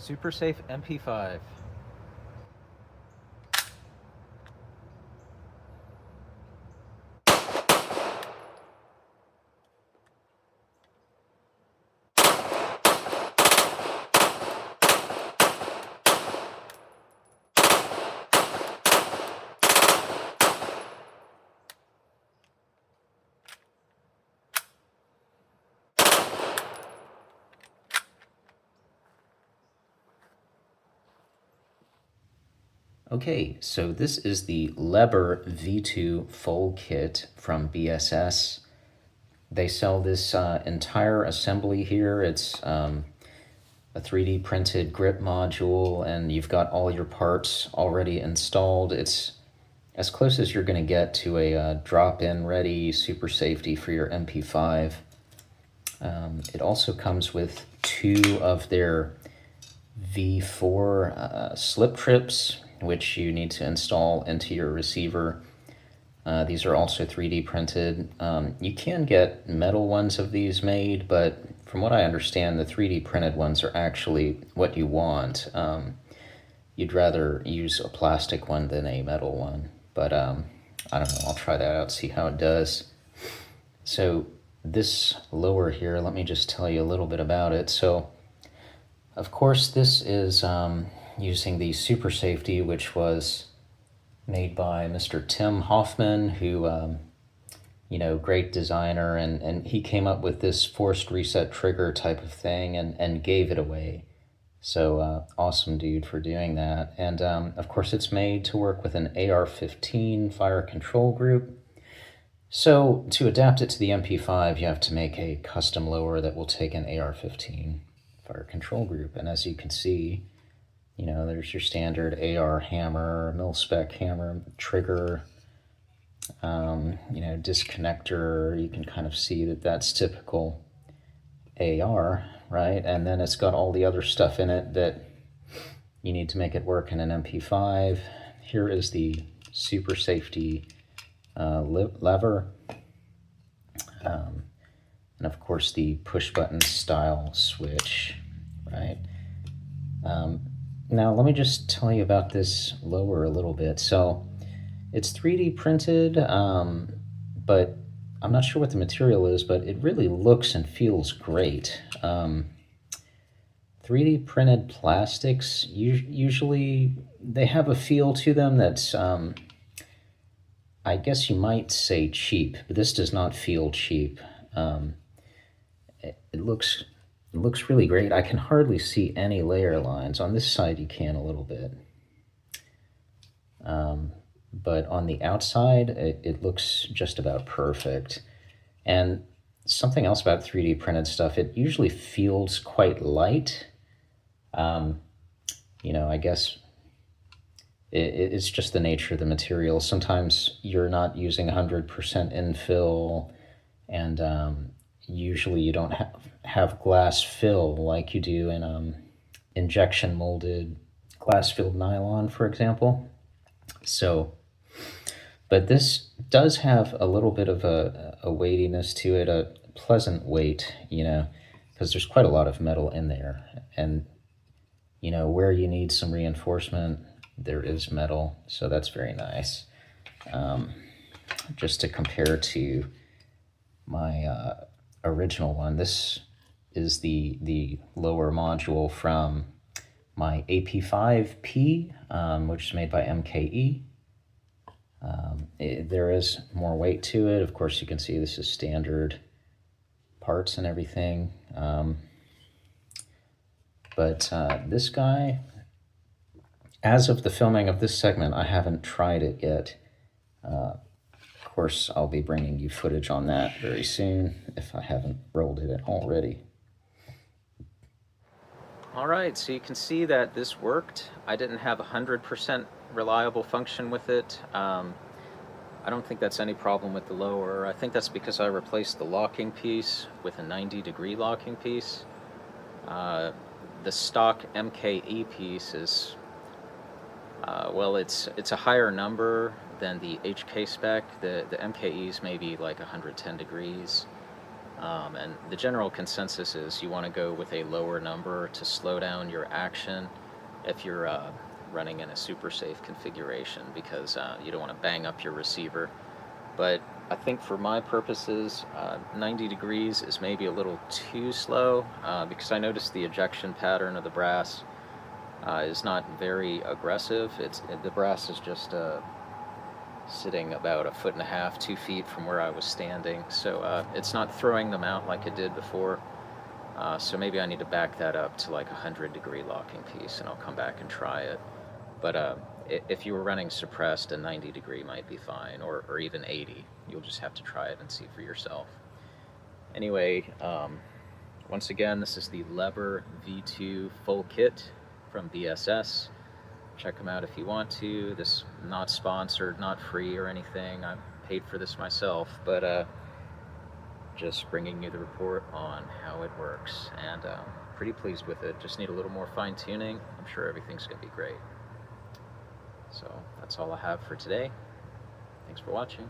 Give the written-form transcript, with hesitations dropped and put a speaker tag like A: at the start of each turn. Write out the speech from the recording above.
A: Super safe MP5.
B: Okay, so this is the Leber V2 full kit from BSS. They sell this entire assembly here. It's a 3D printed grip module, and you've got all your parts already installed. It's as close as you're going to get to a drop-in ready super safety for your MP5. It also comes with two of their V4 slip trips, which you need to install into your receiver. These are also 3D printed. You can get metal ones of these made, but from what I understand, the 3D printed ones are actually what you want. You'd rather use a plastic one than a metal one, but I don't know, I'll try that out, see how it does. So this lower here, let me just tell you a little bit about it. So of course, this is using the Super Safety, which was made by Mr. Tim Hoffman, who, great designer, and he came up with this forced reset trigger type of thing and gave it away. So awesome dude for doing that. And of course, it's made to work with an AR-15 fire control group. So to adapt it to the MP5, you have to make a custom lower that will take an AR-15 fire control group. And as you can see, there's your standard AR hammer, mil-spec hammer, trigger, disconnector. You can kind of see that that's typical AR, right? And then it's got all the other stuff in it that you need to make it work in an MP5. Here is the super safety lever. And of course the push button style switch, right? Now let me just tell you about this lower a little bit. So it's 3D printed, but I'm not sure what the material is, but it really looks and feels great. 3D printed plastics, usually they have a feel to them that's, I guess you might say cheap, but this does not feel cheap. It looks really great. I can hardly see any layer lines. On this side you can a little bit. But on the outside, it looks just about perfect. And something else about 3D printed stuff, it usually feels quite light. I guess it's just the nature of the material. Sometimes you're not using 100% infill, and usually you don't have glass fill like you do in injection molded glass filled nylon, for example. So, but this does have a little bit of a weightiness to it, a pleasant weight, because there's quite a lot of metal in there. And, where you need some reinforcement, there is metal, so that's very nice. Just to compare to my original one, this is the lower module from my AP5P, which is made by MKE. There is more weight to it. Of course, you can see this is standard parts and everything. But this guy, as of the filming of this segment, I haven't tried it yet. Of course, I'll be bringing you footage on that very soon if I haven't rolled it already.
A: All right, so you can see that this worked. I didn't have 100% reliable function with it. I don't think that's any problem with the lower. I think that's because I replaced the locking piece with a 90-degree locking piece. The stock MKE piece is, it's a higher number than the HK spec. The MKE's maybe like 110 degrees. And the general consensus is you want to go with a lower number to slow down your action if you're running in a super safe configuration, because you don't want to bang up your receiver. But I think for my purposes, 90 degrees is maybe a little too slow, because I noticed the ejection pattern of the brass is not very aggressive. The brass is just sitting about 1.5 feet, 2 feet from where I was standing, so it's not throwing them out like it did before. So maybe I need to back that up to like 100-degree locking piece, and I'll come back and try it. But if you were running suppressed, a 90-degree might be fine, or even 80. You'll just have to try it and see for yourself. Anyway, once again, this is the Leber V2 full kit from BSS. Check them out if you want to. This not sponsored, not free or anything. I paid for this myself, but just bringing you the report on how it works, and pretty pleased with it. Just need a little more fine tuning. I'm sure everything's gonna be great. So that's all I have for today. Thanks for watching.